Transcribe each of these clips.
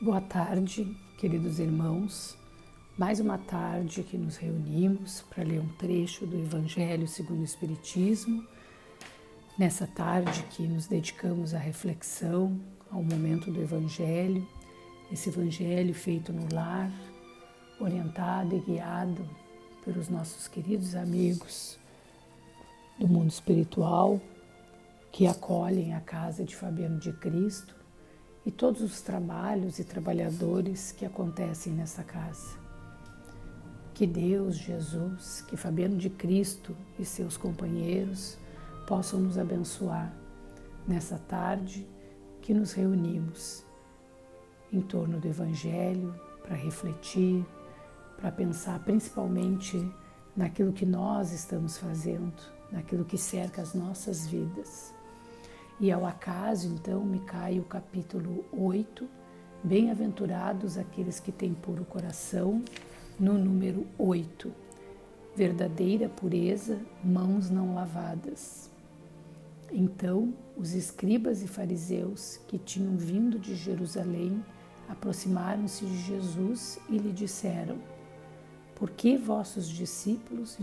Boa tarde, queridos irmãos. Mais uma tarde que nos reunimos para ler um trecho do Evangelho segundo o Espiritismo. Nessa tarde que nos dedicamos à reflexão, ao momento do Evangelho, esse Evangelho feito no lar, orientado e guiado pelos nossos queridos amigos do mundo espiritual que acolhem a casa de Fabiano de Cristo e todos os trabalhos e trabalhadores que acontecem nessa casa. Que Deus, Jesus, que Fabiano de Cristo e seus companheiros possam nos abençoar nessa tarde que nos reunimos em torno do Evangelho para refletir, para pensar principalmente naquilo que nós estamos fazendo, naquilo que cerca as nossas vidas. E ao acaso, então, me cai o capítulo 8, Bem-aventurados aqueles que têm puro coração, no número 8, verdadeira pureza, mãos não lavadas. Então, os escribas e fariseus que tinham vindo de Jerusalém aproximaram-se de Jesus e lhe disseram: Por que vossos discípulos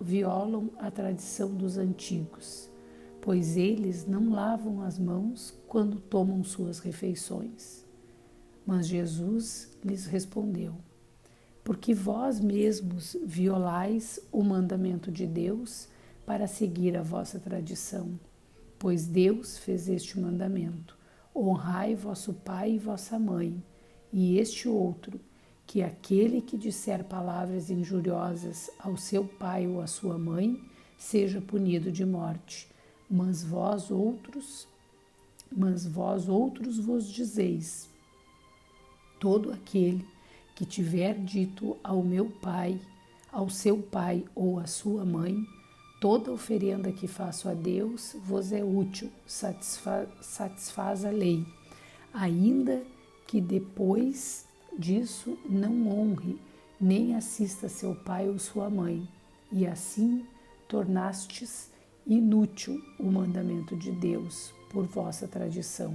violam a tradição dos antigos? Pois eles não lavam as mãos quando tomam suas refeições. Mas Jesus lhes respondeu: Porque vós mesmos violais o mandamento de Deus para seguir a vossa tradição. Pois Deus fez este mandamento: honrai vosso pai e vossa mãe, e este outro, que aquele que disser palavras injuriosas ao seu pai ou à sua mãe, seja punido de morte. Mas vós outros vos dizeis: todo aquele que tiver dito ao meu pai, ao seu pai ou à sua mãe, toda oferenda que faço a Deus vos é útil, satisfaz a lei, ainda que depois disso não honre, nem assista seu pai ou sua mãe, e assim tornastes inútil o mandamento de Deus por vossa tradição.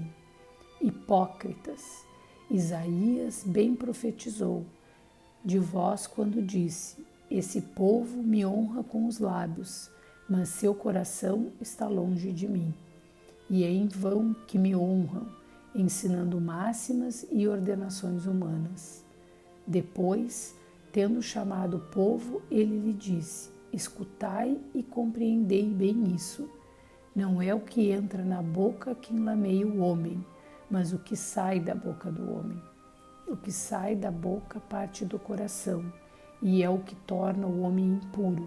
Hipócritas, Isaías bem profetizou de vós quando disse: Esse povo me honra com os lábios, mas seu coração está longe de mim. E é em vão que me honram, ensinando máximas e ordenações humanas. Depois, tendo chamado o povo, ele lhe disse: Escutai e compreendei bem isso. Não é o que entra na boca que enlameia o homem, mas o que sai da boca do homem. O que sai da boca parte do coração, e é o que torna o homem impuro,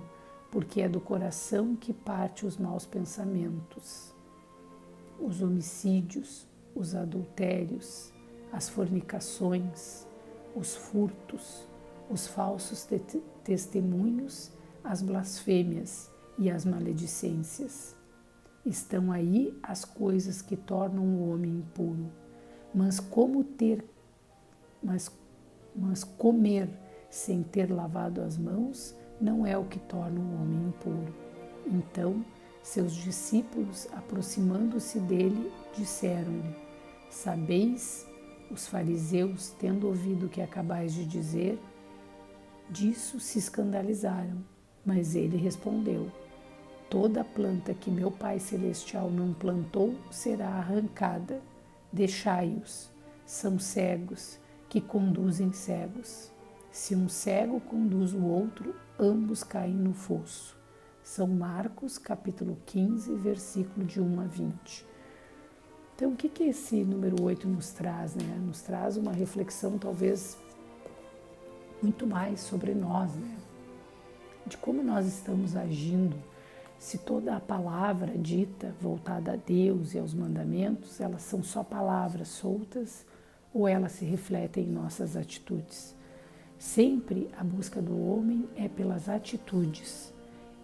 porque é do coração que parte os maus pensamentos, os homicídios, os adultérios, as fornicações, os furtos, os falsos testemunhos, as blasfêmias e as maledicências. Estão aí as coisas que tornam o homem impuro. Mas comer sem ter lavado as mãos não é o que torna o homem impuro. Então, seus discípulos, aproximando-se dele, disseram-lhe: Sabeis, os fariseus, tendo ouvido o que acabais de dizer, disso se escandalizaram. Mas ele respondeu: Toda planta que meu Pai Celestial não plantou será arrancada. Deixai-os, são cegos que conduzem cegos. Se um cego conduz o outro, ambos caem no fosso. São Marcos, capítulo 15, versículo de 1 a 20. Então, o que esse número 8 nos traz, né? Nos traz uma reflexão, talvez, muito mais sobre nós, né? De como nós estamos agindo, se toda a palavra dita voltada a Deus e aos mandamentos, elas são só palavras soltas ou elas se refletem em nossas atitudes. Sempre a busca do homem é pelas atitudes,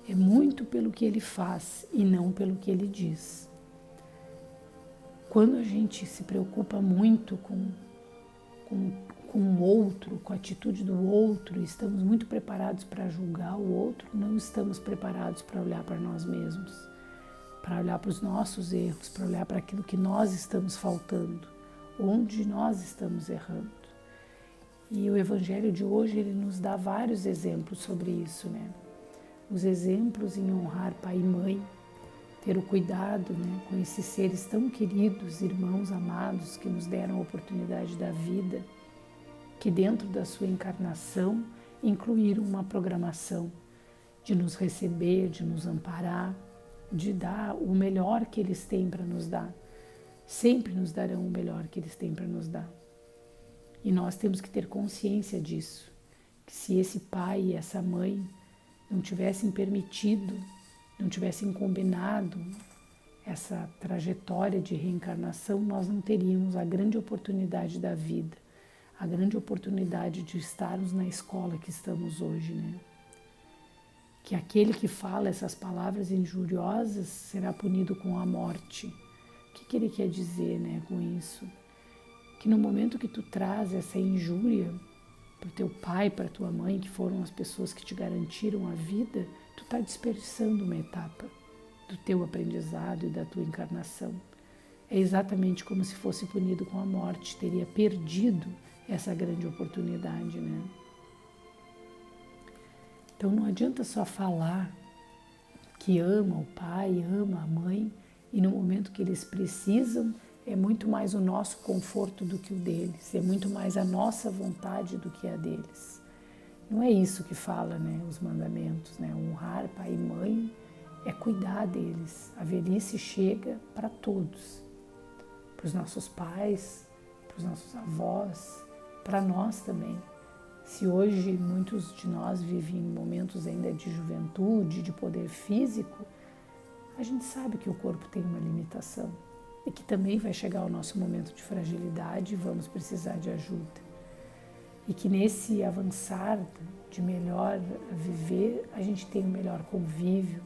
é muito pelo que ele faz e não pelo que ele diz. Quando a gente se preocupa muito com o outro, com a atitude do outro, estamos muito preparados para julgar o outro, não estamos preparados para olhar para nós mesmos, para olhar para os nossos erros, para olhar para aquilo que nós estamos faltando, onde nós estamos errando. E o Evangelho de hoje, ele nos dá vários exemplos sobre isso, né? Os exemplos em honrar pai e mãe, ter o cuidado, né, com esses seres tão queridos, irmãos amados, que nos deram a oportunidade da vida, que dentro da sua encarnação incluíram uma programação de nos receber, de nos amparar, de dar o melhor que eles têm para nos dar. Sempre nos darão o melhor que eles têm para nos dar. E nós temos que ter consciência disso, que se esse pai e essa mãe não tivessem permitido, não tivessem combinado essa trajetória de reencarnação, nós não teríamos a grande oportunidade da vida, a grande oportunidade de estarmos na escola que estamos hoje, né? Que aquele que fala essas palavras injuriosas será punido com a morte. O que ele quer dizer, né, com isso? Que no momento que tu traz essa injúria para o teu pai, para a tua mãe, que foram as pessoas que te garantiram a vida, tu está desperdiçando uma etapa do teu aprendizado e da tua encarnação. É exatamente como se fosse punido com a morte, teria perdido essa grande oportunidade, né? Então não adianta só falar que ama o pai, ama a mãe, e no momento que eles precisam, é muito mais o nosso conforto do que o deles, é muito mais a nossa vontade do que a deles. Não é isso que fala, né, os mandamentos, né? Honrar pai e mãe é cuidar deles. A velhice chega para todos, para os nossos pais, para os nossos avós, para nós também. Se hoje muitos de nós vivem em momentos ainda de juventude, de poder físico, a gente sabe que o corpo tem uma limitação e que também vai chegar o nosso momento de fragilidade e vamos precisar de ajuda. E que nesse avançar de melhor viver, a gente tem um melhor convívio,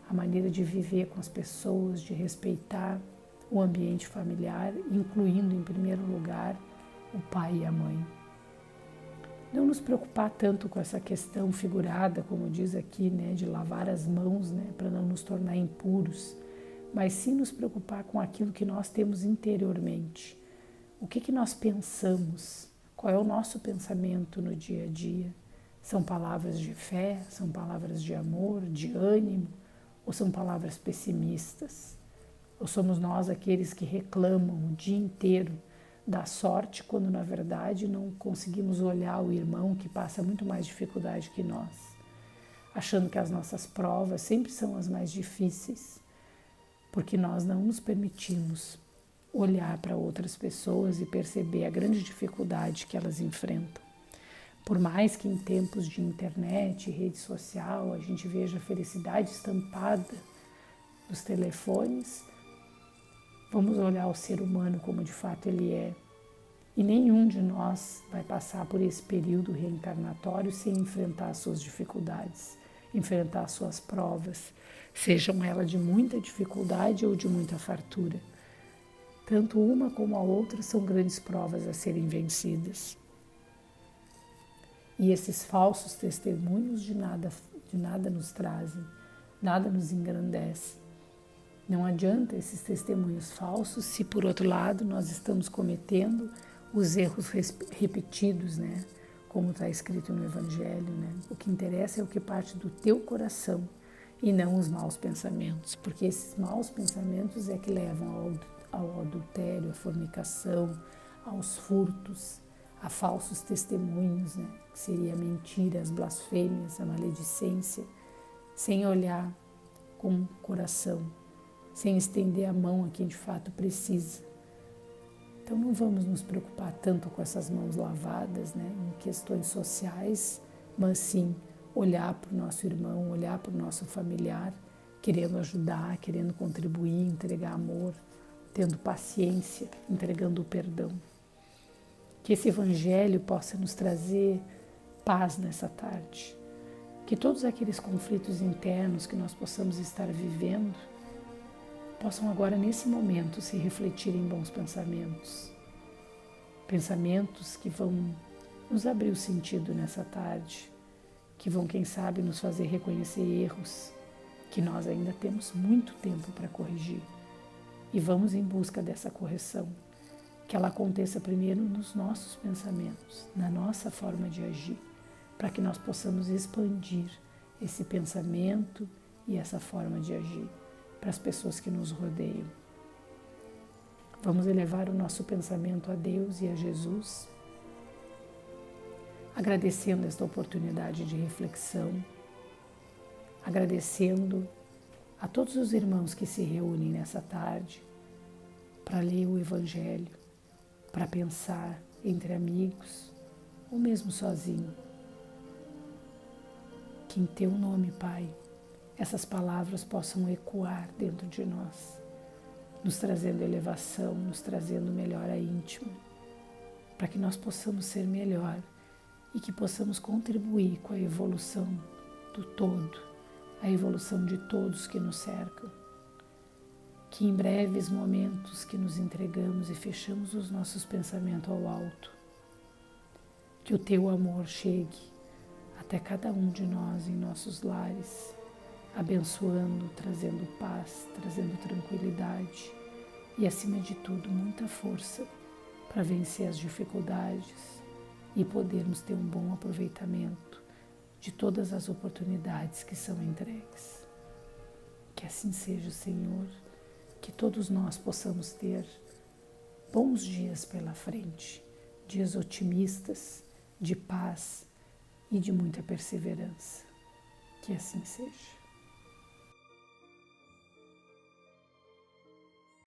a maneira de viver com as pessoas, de respeitar o ambiente familiar, incluindo em primeiro lugar o pai e a mãe. Não nos preocupar tanto com essa questão figurada, como diz aqui, né, de lavar as mãos, né, para não nos tornar impuros, mas sim nos preocupar com aquilo que nós temos interiormente. O que nós pensamos? Qual é o nosso pensamento no dia a dia? São palavras de fé? São palavras de amor, de ânimo? Ou são palavras pessimistas? Ou somos nós aqueles que reclamam o dia inteiro da sorte, quando na verdade não conseguimos olhar o irmão que passa muito mais dificuldade que nós, achando que as nossas provas sempre são as mais difíceis, porque nós não nos permitimos olhar para outras pessoas e perceber a grande dificuldade que elas enfrentam. Por mais que em tempos de internet, rede social, a gente veja a felicidade estampada nos telefones, vamos olhar o ser humano como de fato ele é. E nenhum de nós vai passar por esse período reencarnatório sem enfrentar as suas dificuldades, enfrentar as suas provas, sejam elas de muita dificuldade ou de muita fartura. Tanto uma como a outra são grandes provas a serem vencidas. E esses falsos testemunhos de nada nos trazem, nada nos engrandece. Não adianta esses testemunhos falsos se, por outro lado, nós estamos cometendo os erros repetidos, né? Como está escrito no Evangelho, né? O que interessa é o que parte do teu coração e não os maus pensamentos, porque esses maus pensamentos é que levam ao adultério, à fornicação, aos furtos, a falsos testemunhos, né? Que seria a mentira, as blasfêmias, a maledicência, sem olhar com o coração, sem estender a mão a quem de fato precisa. Então não vamos nos preocupar tanto com essas mãos lavadas, né, em questões sociais, mas sim olhar para o nosso irmão, olhar para o nosso familiar, querendo ajudar, querendo contribuir, entregar amor, tendo paciência, entregando o perdão. Que esse Evangelho possa nos trazer paz nessa tarde. Que todos aqueles conflitos internos que nós possamos estar vivendo possam agora, nesse momento, se refletir em bons pensamentos. Pensamentos que vão nos abrir o sentido nessa tarde, que vão, quem sabe, nos fazer reconhecer erros, que nós ainda temos muito tempo para corrigir. E vamos em busca dessa correção. que ela aconteça primeiro nos nossos pensamentos, na nossa forma de agir, para que nós possamos expandir esse pensamento e essa forma de agir para as pessoas que nos rodeiam. Vamos elevar o nosso pensamento a Deus e a Jesus, agradecendo esta oportunidade de reflexão, agradecendo a todos os irmãos que se reúnem nessa tarde para ler o Evangelho, para pensar entre amigos ou mesmo sozinho. Que em Teu nome, Pai, essas palavras possam ecoar dentro de nós, nos trazendo elevação, nos trazendo melhora íntima, para que nós possamos ser melhor e que possamos contribuir com a evolução do todo, a evolução de todos que nos cercam. Que em breves momentos que nos entregamos e fechamos os nossos pensamentos ao alto, que o Teu amor chegue até cada um de nós em nossos lares, abençoando, trazendo paz, trazendo tranquilidade e, acima de tudo, muita força para vencer as dificuldades e podermos ter um bom aproveitamento de todas as oportunidades que são entregues. Que assim seja, Senhor, que todos nós possamos ter bons dias pela frente, dias otimistas, de paz e de muita perseverança. Que assim seja.